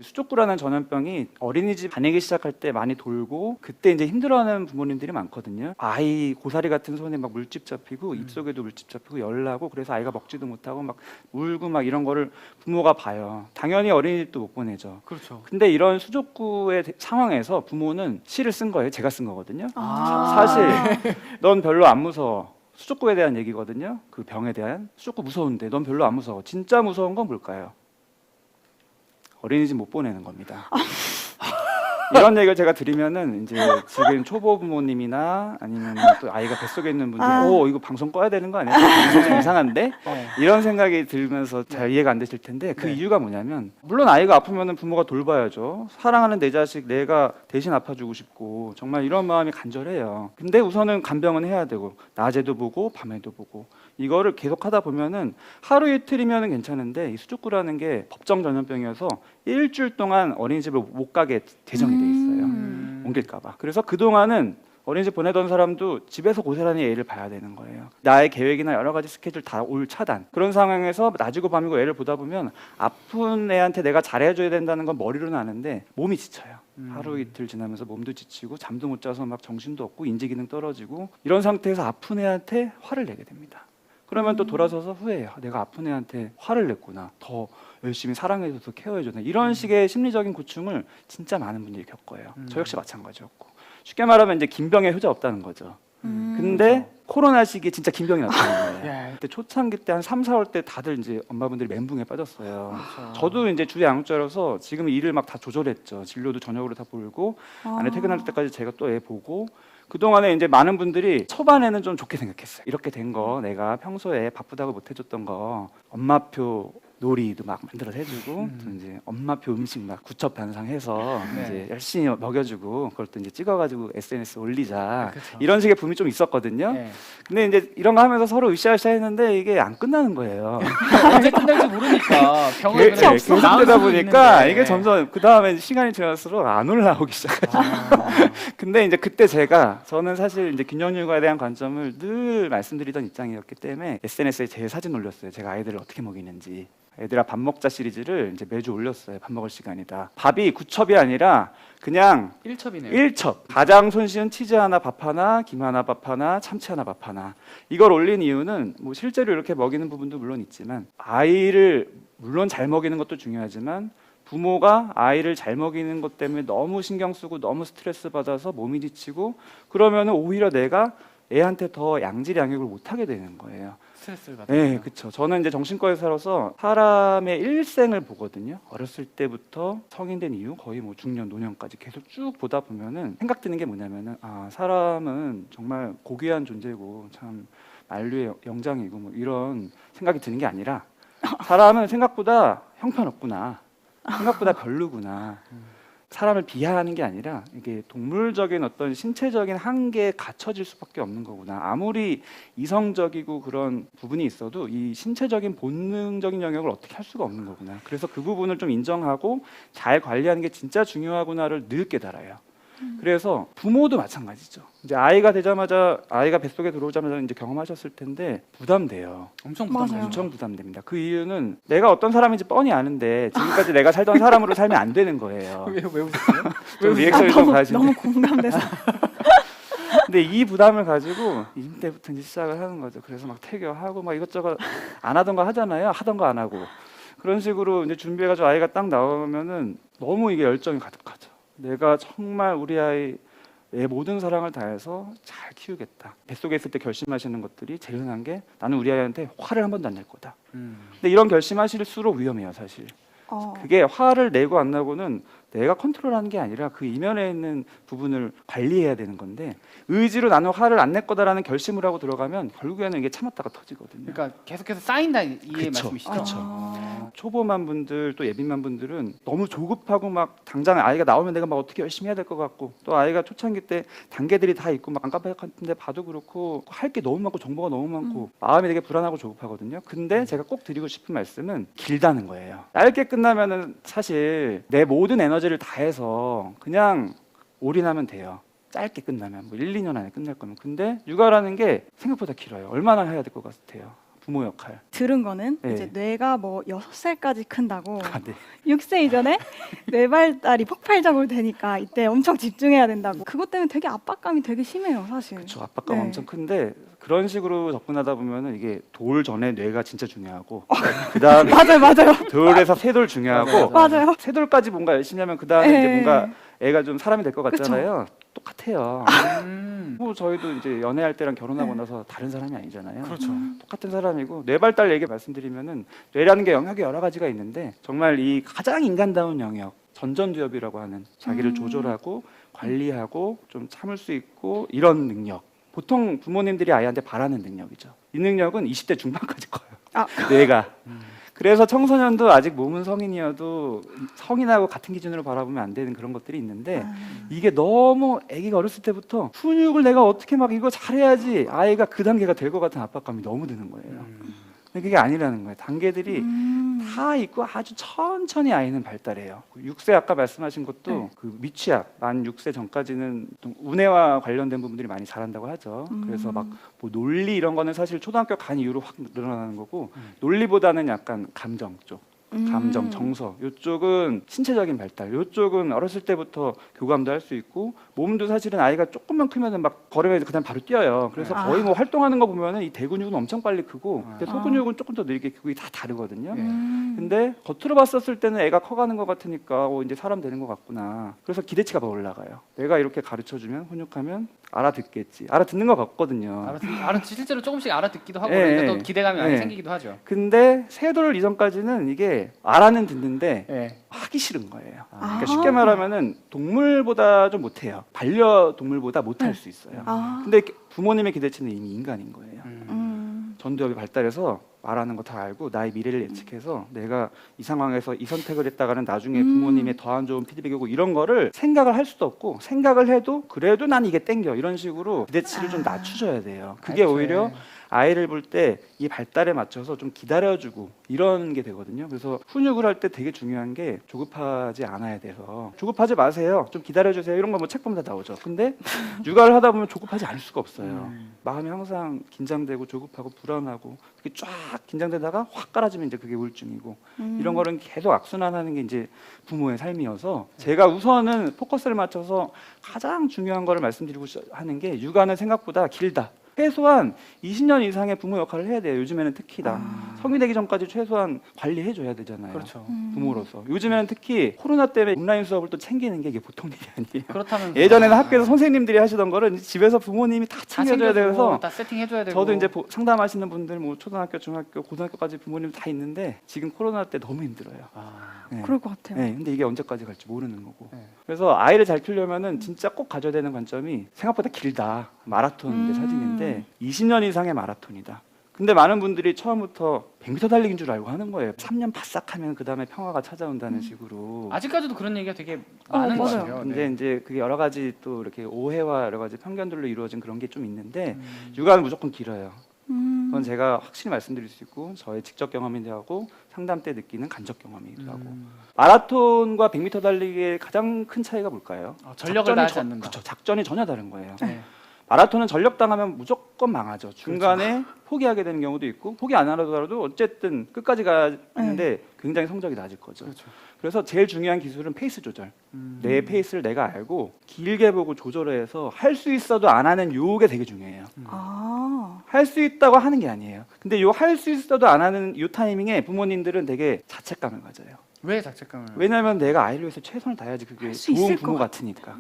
수족구라는 전염병이 어린이집 다니기 시작할 때 많이 돌고 그때 이제 힘들어하는 부모님들이 많거든요. 아이 고사리 같은 손에 막 물집 잡히고 입속에도 물집 잡히고 열나고 그래서 아이가 먹지도 못하고 막 울고 막 이런 거를 부모가 봐요. 당연히 어린이집도 못 보내죠. 그렇죠. 근데 이런 수족구의 상황에서 부모는 시를 쓴 거예요. 제가 쓴 거거든요. 아. 사실 넌 별로 안 무서워. 수족구에 대한 얘기거든요. 그 병에 대한. 수족구 무서운데 넌 별로 안 무서워. 진짜 무서운 건 뭘까요? 어린이집 못 보내는 겁니다. 이런 얘기를 제가 드리면은 이제 지금 초보 부모님이나 아니면 또 아이가 뱃속에 있는 분들, 오 이거 방송 꺼야 되는 거 아니야? 방송 좀 이상한데? 이런 생각이 들면서 잘 이해가 안 되실 텐데 그 이유가 뭐냐면 물론 아이가 아프면은 부모가 돌봐야죠. 사랑하는 내 자식 내가 대신 아파주고 싶고 정말 이런 마음이 간절해요. 근데 우선은 간병은 해야 되고 낮에도 보고 밤에도 보고 이거를 계속 하다 보면은 하루 이틀이면은 괜찮은데 이 수족구라는 게 법정 전염병이어서 일주일 동안 어린이집을 못 가게 제정이 돼 있어요. 옮길까봐. 그래서 그 동안은 어린이집 보내던 사람도 집에서 고스란히 애를 봐야 되는 거예요. 나의 계획이나 여러 가지 스케줄 다 올 차단. 그런 상황에서 낮이고 밤이고 애를 보다 보면 아픈 애한테 내가 잘해줘야 된다는 건 머리로는 아는데 몸이 지쳐요. 하루 이틀 지나면서 몸도 지치고 잠도 못 자서 막 정신도 없고 인지기능 떨어지고 이런 상태에서 아픈 애한테 화를 내게 됩니다. 그러면 또 돌아서서 후회해요. 내가 아픈 애한테 화를 냈구나. 더 열심히 사랑해줘서 케어해줬나. 이런 식의 심리적인 고충을 진짜 많은 분들이 겪어요. 저 역시 마찬가지였고. 쉽게 말하면 이제 긴병에 효자 없다는 거죠. 근데 코로나 시기에 진짜 긴병이 나타나는 거예요. 그때 초창기 때 한 3, 4월 때 다들 이제 엄마분들이 멘붕에 빠졌어요. 저도 이제 주에 양육자라서 지금 일을 막 다 조절했죠. 진료도 저녁으로 다 보고 아내 퇴근할 때까지 제가 또 애 보고 그동안에 이제 많은 분들이 초반에는 좀 좋게 생각했어요. 이렇게 된 거 내가 평소에 바쁘다고 못 해줬던 거 엄마표 놀이도 막 만들어서 해주고 또 이제 엄마표 음식 막 구첩반상해서 이제 열심히 먹여주고 그걸 또 이제 찍어가지고 SNS 올리자 이런 식의 붐이 좀 있었거든요. 근데 이제 이런 거 하면서 서로 으쌰으쌰했는데 이게 안 끝나는 거예요. 언제 끝날지 모르니까 병원에 계속 되다 보니까 이게 점점 그 다음에 시간이 지날수록 안 올라오기 시작하죠. 근데 이제 그때 저는 사실 이제 균형 육아에 대한 관점을 늘 말씀드리던 입장이었기 때문에 SNS에 제 사진 올렸어요. 제가 아이들을 어떻게 먹이는지. 애들아 밥 먹자 시리즈를 이제 매주 올렸어요. 밥 먹을 시간이다. 밥이 9첩이 아니라 그냥 1첩이네요. 1첩. 가장 손쉬운 치즈 하나 밥 하나, 김 하나 밥 하나, 참치 하나 밥 하나. 이걸 올린 이유는 뭐 실제로 이렇게 먹이는 부분도 물론 있지만 아이를 물론 잘 먹이는 것도 중요하지만 부모가 아이를 잘 먹이는 것 때문에 너무 신경 쓰고 너무 스트레스 받아서 몸이 지치고 그러면은 오히려 내가 애한테 더 양질 양육을 못 하게 되는 거예요. 스트레스를 받아요. 네, 그렇죠. 저는 이제 정신과에 살아서 사람의 일생을 보거든요. 어렸을 때부터 성인 된 이후 거의 뭐 중년, 노년까지 계속 쭉 보다 보면은 생각 드는 게 뭐냐면은 사람은 정말 고귀한 존재고 참 만류의 영장이고 뭐 이런 생각이 드는 게 아니라 사람은 생각보다 형편없구나. 생각보다 별로구나. 사람을 비하하는 게 아니라 이게 동물적인 어떤 신체적인 한계에 갇혀질 수밖에 없는 거구나. 아무리 이성적이고 그런 부분이 있어도 이 신체적인 본능적인 영역을 어떻게 할 수가 없는 거구나. 그래서 그 부분을 좀 인정하고 잘 관리하는 게 진짜 중요하구나를 늘 깨달아요. 그래서 부모도 마찬가지죠. 이제 아이가 뱃속에 들어오자마자 이제 경험하셨을 텐데 부담돼요. 엄청 맞아요. 부담돼요. 엄청 부담됩니다. 그 이유는 내가 어떤 사람인지 뻔히 아는데 지금까지 내가 살던 사람으로 살면 안 되는 거예요. 왜 웃었어요? 좀 리액션이 좀 가시네. 너무 공감돼서. 근데 이 부담을 가지고 이때부터 이제 시작을 하는 거죠. 그래서 막 태교하고 막 이것저것 안 하던 거 하잖아요. 하던 거 안 하고 그런 식으로 이제 준비해가지고 아이가 딱 나오면은 너무 이게 열정이 가득하죠. 내가 정말 우리 아이 내 모든 사랑을 다해서 잘 키우겠다. 뱃속에 있을 때 결심하시는 것들이 제일 흔한 게 나는 우리 아이한테 화를 한 번도 안 낼 거다. 근데 이런 결심하실수록 위험해요, 사실. 그게 화를 내고 안 나고는 내가 컨트롤하는 게 아니라 그 이면에 있는 부분을 관리해야 되는 건데 의지로 나는 화를 안 낼 거다라는 결심을 하고 들어가면 결국에는 이게 참았다가 터지거든요. 그러니까 계속해서 쌓인다 이 그쵸, 말씀이시죠? 그쵸. 초보만 분들 또 예빈만 분들은 너무 조급하고 막 당장 아이가 나오면 내가 막 어떻게 열심히 해야 될 것 같고 또 아이가 초창기 때 단계들이 다 있고 막 깜깜한데 봐도 그렇고 할 게 너무 많고 정보가 너무 많고 마음이 되게 불안하고 조급하거든요. 근데 제가 꼭 드리고 싶은 말씀은 길다는 거예요. 짧게 끝나면은 사실 내 모든 에너지를 다해서 그냥 올인하면 돼요. 짧게 끝나면 뭐 1, 2년 안에 끝날 거면. 근데 육아라는 게 생각보다 길어요. 얼마나 해야 될 것 같아요? 부모 역할. 들은 거는 네. 이제 뇌가 뭐 6살까지 큰다고 아, 네. 6세 이전에 뇌 발달이 폭발적으로 되니까 이때 엄청 집중해야 된다고. 그것 때문에 되게 압박감이 되게 심해요, 사실. 그렇죠. 압박감 네. 엄청 큰데 그런 식으로 접근하다 보면은 이게 돌 전에 뇌가 진짜 중요하고 그다음에 맞아요. 돌에서 세돌 중요하고 맞아요. 세돌까지 뭔가 열심히 하면 그다음에 네. 이제 뭔가 애가 좀 사람이 될 것 같잖아요. 똑같아요. 음. 뭐 저희도 이제 연애할 때랑 결혼하고 네. 나서 다른 사람이 아니잖아요. 그렇죠. 똑같은 사람이고 뇌 발달 얘기 말씀드리면은 뇌라는 게 영역이 여러 가지가 있는데 정말 이 가장 인간다운 영역 전전두엽이라고 하는 자기를 조절하고 관리하고 좀 참을 수 있고 이런 능력 보통 부모님들이 아이한테 바라는 능력이죠. 이 능력은 20대 중반까지 커요. 아. 뇌가. 그래서 청소년도 아직 몸은 성인이어도 성인하고 같은 기준으로 바라보면 안 되는 그런 것들이 있는데 이게 너무 아기가 어렸을 때부터 훈육을 내가 어떻게 막 이거 잘해야지 아이가 그 단계가 될 것 같은 압박감이 너무 드는 거예요. 근데 그게 아니라는 거예요. 단계들이 다 있고 아주 천천히 아이는 발달해요. 6세 아까 말씀하신 것도 네. 그 미취학 만 6세 전까지는 좀 우뇌와 관련된 부분들이 많이 자란다고 하죠. 그래서 막 뭐 논리 이런 거는 사실 초등학교 간 이후로 확 늘어나는 거고 논리보다는 약간 감정 쪽. 감정, 정서 이쪽은 신체적인 발달 이쪽은 어렸을 때부터 교감도 할 수 있고 몸도 사실은 아이가 조금만 크면은 막 걸으면 그냥 바로 뛰어요. 그래서 아. 거의 뭐 활동하는 거 보면은 이 대근육은 엄청 빨리 크고 아. 근데 소근육은 조금 더 느리게 크고 이게 다 다르거든요. 예. 근데 겉으로 봤었을 때는 애가 커가는 것 같으니까 이제 사람 되는 것 같구나. 그래서 기대치가 더 올라가요. 내가 이렇게 가르쳐주면 훈육하면 알아듣겠지. 알아듣는 것 같거든요. 실제로 조금씩 알아듣기도 하고 예, 그러니까 예. 또 기대감이 많이 예. 생기기도 하죠. 근데 세 돌 이전까지는 이게 알아는 듣는데 예. 하기 싫은 거예요. 아. 그러니까 쉽게 말하면은 동물보다 좀 못해요. 반려동물보다 못할 수 있어요. 아. 근데 부모님의 기대치는 이미 인간인 거예요. 음. 전두엽이 발달해서 말하는 거 다 알고 나의 미래를 예측해서 내가 이 상황에서 이 선택을 했다가는 나중에 부모님의 더 안 좋은 피드백이 오고 이런 거를 생각을 할 수도 없고 생각을 해도 그래도 난 이게 땡겨 이런 식으로 기대치를 좀 낮춰줘야 돼요. 그게 그렇죠. 오히려 아이를 볼 때 이 발달에 맞춰서 좀 기다려주고 이런 게 되거든요. 그래서 훈육을 할 때 되게 중요한 게 조급하지 않아야 돼서 조급하지 마세요. 좀 기다려주세요. 이런 거 뭐 책 보면 다 나오죠. 근데 육아를 하다 보면 조급하지 않을 수가 없어요. 마음이 항상 긴장되고 조급하고 불안하고 그게 쫙 긴장되다가 확 깔아지면 이제 그게 우울증이고 이런 거는 계속 악순환하는 게 이제 부모의 삶이어서 제가 우선은 포커스를 맞춰서 가장 중요한 거를 말씀드리고 하는 게 육아는 생각보다 길다. 최소한 20년 이상의 부모 역할을 해야 돼요. 요즘에는 특히 다 성이 되기 전까지 최소한 관리해줘야 되잖아요. 그렇죠. 부모로서. 요즘에는 특히 코로나 때문에 온라인 수업을 또 챙기는 게 이게 보통 일이 아니에요. 그렇다면 예전에는 학교에서 선생님들이 하시던 거를 이제 집에서 부모님이 다 다 챙겨줘야 챙겨주고 돼서 다 세팅해줘야 되고. 저도 이제 상담하시는 분들 뭐 초등학교, 중학교, 고등학교까지 부모님 다 있는데 지금 코로나 때 너무 힘들어요. 아, 네. 그럴 것 같아요. 네, 근데 이게 언제까지 갈지 모르는 거고. 네. 그래서 아이를 잘 키우려면은 진짜 꼭 가져야 되는 관점이 생각보다 길다. 마라톤 이제 사진인데 20년 이상의 마라톤이다. 근데 많은 분들이 처음부터 100m 달리기인 줄 알고 하는 거예요. 3년 바싹 하면 그다음에 평화가 찾아온다는 식으로. 아직까지도 그런 얘기가 되게 많은 것 맞아요. 같아요. 근데 네. 이제 그게 여러 가지 또 이렇게 오해와 여러 가지 편견들로 이루어진 그런 게 좀 있는데 육아는 무조건 길어요. 그건 제가 확실히 말씀드릴 수 있고 저의 직접 경험이기도 하고 상담 때 느끼는 간접 경험이기도 하고 마라톤과 100m 달리기의 가장 큰 차이가 뭘까요? 전력을 다하지 않는다. 그렇죠. 작전이 전혀 다른 거예요. 네. 마라톤은 전력 당하면 무조건 망하죠. 중간에 포기하게 되는 경우도 있고 포기 안 하더라도 어쨌든 끝까지 가는데 굉장히 성적이 낮을 거죠. 그렇죠. 그래서 제일 중요한 기술은 페이스 조절. 내 페이스를 내가 알고 길게 보고 조절해서 할 수 있어도 안 하는 요게 되게 중요해요. 아. 할 수 있다고 하는 게 아니에요. 근데 요 할 수 있어도 안 하는 요 타이밍에 부모님들은 되게 자책감을 가져요. 왜 자책감을? 왜냐하면 내가 아이를 위해서 최선을 다해야지 그게 할수 좋은 있을 부모 것 같으니까.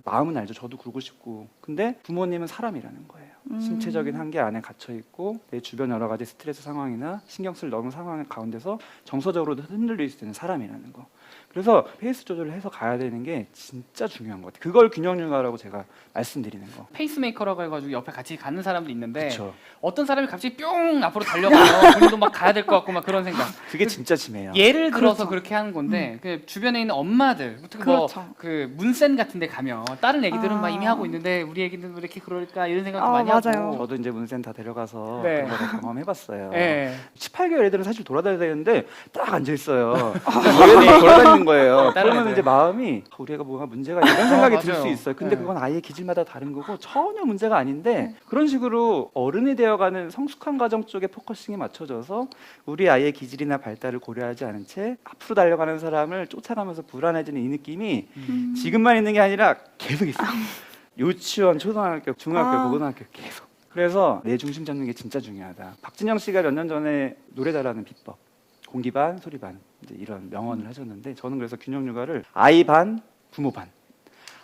마음은 알죠. 저도 그러고 싶고. 근데 부모님은 사람이라는 거예요. 신체적인 한계 안에 갇혀 있고 내 주변 여러 가지 스트레스 상황이나 신경 쓸 너무 상황 가운데서 정서적으로도 흔들릴 수 있는 사람이라는 거. 그래서 페이스 조절을 해서 가야 되는 게 진짜 중요한 것 같아요. 그걸 균형 육아라고 제가 말씀드리는 거. 페이스메이커라고 해가지고 옆에 같이 가는 사람도 있는데 그렇죠. 어떤 사람이 갑자기 뿅 앞으로 달려가면 본인도 막 가야 될 것 같고 막 그런 생각. 그게 진짜 심해요. 예를 들어서 그렇죠. 그렇게 하는 건데 그 주변에 있는 엄마들, 특히 그렇죠. 뭐그 문센 같은데 가면 다른 애기들은 아. 막 이미 하고 있는데 우리 애기는 왜 이렇게 그럴까 이런 생각도 아, 많이 맞아요. 하고. 저도 이제 문센 다 데려가서 네. 그런 거 경험해봤어요. 예. 18개월 애들은 사실 돌아다녀야 되는데 딱 앉아 있어요. 저희들이 돌아다니는 있는 거예요. 다른 그러면 애들. 이제 마음이 우리 애가 뭐가 문제가 있나 이런 생각이 들 수 맞아요. 있어요. 근데 네. 그건 아이의 기질마다 다른 거고 전혀 문제가 아닌데 그런 식으로 어른이 되어가는 성숙한 과정 쪽에 포커싱이 맞춰져서 우리 아이의 기질이나 발달을 고려하지 않은 채 앞으로 달려가는 사람을 쫓아가면서 불안해지는 이 느낌이 지금만 있는 게 아니라 계속 있어요. 유치원, 초등학교, 중학교, 아. 고등학교 계속. 그래서 내 중심 잡는 게 진짜 중요하다. 박진영 씨가 몇 년 전에 노래 잘하는 비법, 공기 반, 소리 반 이제 이런 명언을 하셨는데 저는 그래서 균형 육아를 아이 반, 부모 반.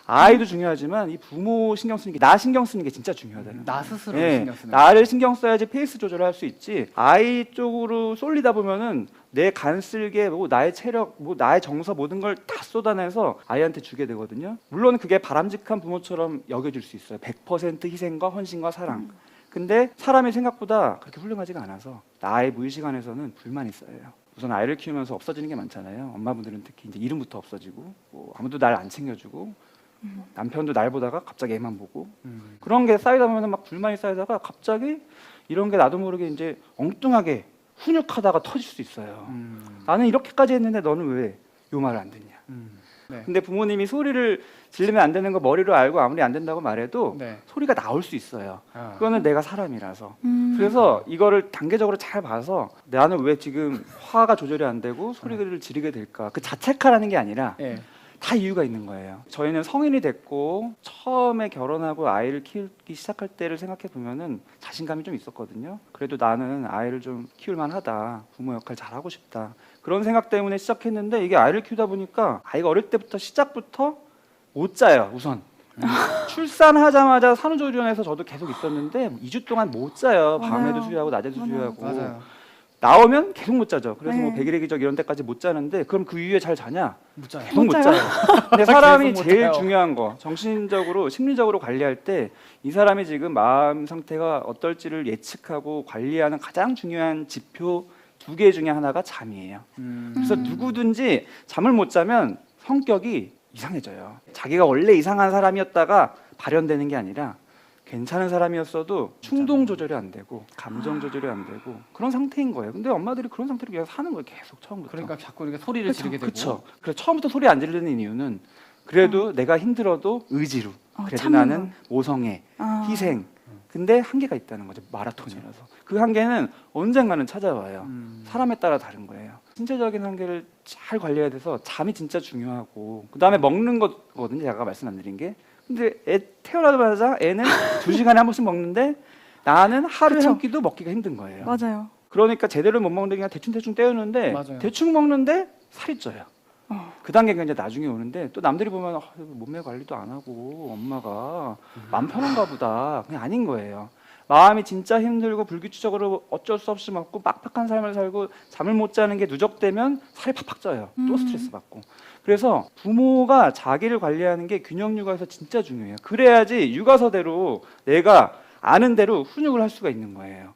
아이도 중요하지만 이 부모 신경 쓰는 게 나 신경 쓰는 게 진짜 중요하다는 나 거예요. 스스로 예, 신경 쓰는. 나를 신경 써야지 페이스 조절을 할 수 있지. 아이 쪽으로 쏠리다 보면은 내 간 쓸개, 뭐 나의 체력, 뭐 나의 정서 모든 걸 다 쏟아내서 아이한테 주게 되거든요. 물론 그게 바람직한 부모처럼 여겨질 수 있어요. 100% 희생과 헌신과 사랑. 근데 사람이 생각보다 그렇게 훌륭하지가 않아서 나의 무의식 안에서는 불만이 쌓여요. 우선 아이를 키우면서 없어지는 게 많잖아요. 엄마분들은 특히 이제 이름부터 없어지고 뭐 아무도 날 안 챙겨주고 남편도 날 보다가 갑자기 애만 보고 그런 게 쌓이다 보면 막 불만이 쌓이다가 갑자기 이런 게 나도 모르게 이제 엉뚱하게 훈육하다가 터질 수 있어요. 나는 이렇게까지 했는데 너는 왜 요 말을 안 듣냐. 네. 근데 부모님이 소리를 지르면 안 되는 거 머리로 알고 아무리 안 된다고 말해도 네. 소리가 나올 수 있어요. 아. 그거는 내가 사람이라서. 그래서 이거를 단계적으로 잘 봐서 나는 왜 지금 화가 조절이 안 되고 소리를 지르게 될까. 그 자책하라는 게 아니라 예. 다 이유가 있는 거예요. 저희는 성인이 됐고 처음에 결혼하고 아이를 키우기 시작할 때를 생각해 보면은 자신감이 좀 있었거든요. 그래도 나는 아이를 좀 키울 만하다. 부모 역할 잘하고 싶다. 그런 생각 때문에 시작했는데 이게 아이를 키우다 보니까 아이가 어릴 때부터 시작부터 못 자요. 우선 출산하자마자 산후조리원에서 저도 계속 있었는데 2주 동안 못 자요. 밤에도 맞아요. 수유하고 낮에도 맞아요. 수유하고. 맞아요. 나오면 계속 못 자죠. 그래서 뭐 네. 백일의 기적 이런 데까지 못 자는데 그럼 그 이후에 잘 자냐? 못 자요. 계속 못 못 자요. 근데 사람이 계속 못 제일 자요. 중요한 거 정신적으로 심리적으로 관리할 때 이 사람이 지금 마음 상태가 어떨지를 예측하고 관리하는 가장 중요한 지표 2개 중에 하나가 잠이에요. 그래서 누구든지 잠을 못 자면 성격이 이상해져요. 자기가 원래 이상한 사람이었다가 발현되는 게 아니라 괜찮은 사람이었어도 충동 조절이 안 되고 감정 조절이 안 되고 그런 상태인 거예요. 근데 엄마들이 그런 상태로 계속 사는 거예요. 계속 처음부터. 그러니까 자꾸 이렇게 소리를 지르게 되고. 그렇죠. 그래서 처음부터 소리 안 지르는 이유는 그래도 내가 힘들어도 의지로. 그래도 참는 나는 거. 모성애, 아. 희생. 근데 한계가 있다는 거죠. 마라톤이라서. 그 한계는 언젠가는 찾아와요. 사람에 따라 다른 거예요. 신체적인 한계를 잘 관리해야 돼서 잠이 진짜 중요하고 그다음에 먹는 거거든요. 제가 아까 말씀 안 드린 게. 근데 애 태어나자마자 애는 2시간에 한 번씩 먹는데 나는 하루에 그쵸. 한 끼도 먹기가 힘든 거예요. 맞아요. 그러니까 제대로 못 먹는 게 그냥 대충 때우는데 맞아요. 대충 먹는데 살이 쪄요. 어. 그 단계가 이제 나중에 오는데 또 남들이 보면 몸매 관리도 안 하고 엄마가 마음 편한가 보다. 그냥 아닌 거예요. 마음이 진짜 힘들고 불규칙적으로 어쩔 수 없이 먹고 빡빡한 삶을 살고 잠을 못 자는 게 누적되면 살이 팍팍 쪄요. 또 스트레스 받고. 그래서 부모가 자기를 관리하는 게 균형 육아에서 진짜 중요해요. 그래야지 육아서대로 내가 아는 대로 훈육을 할 수가 있는 거예요.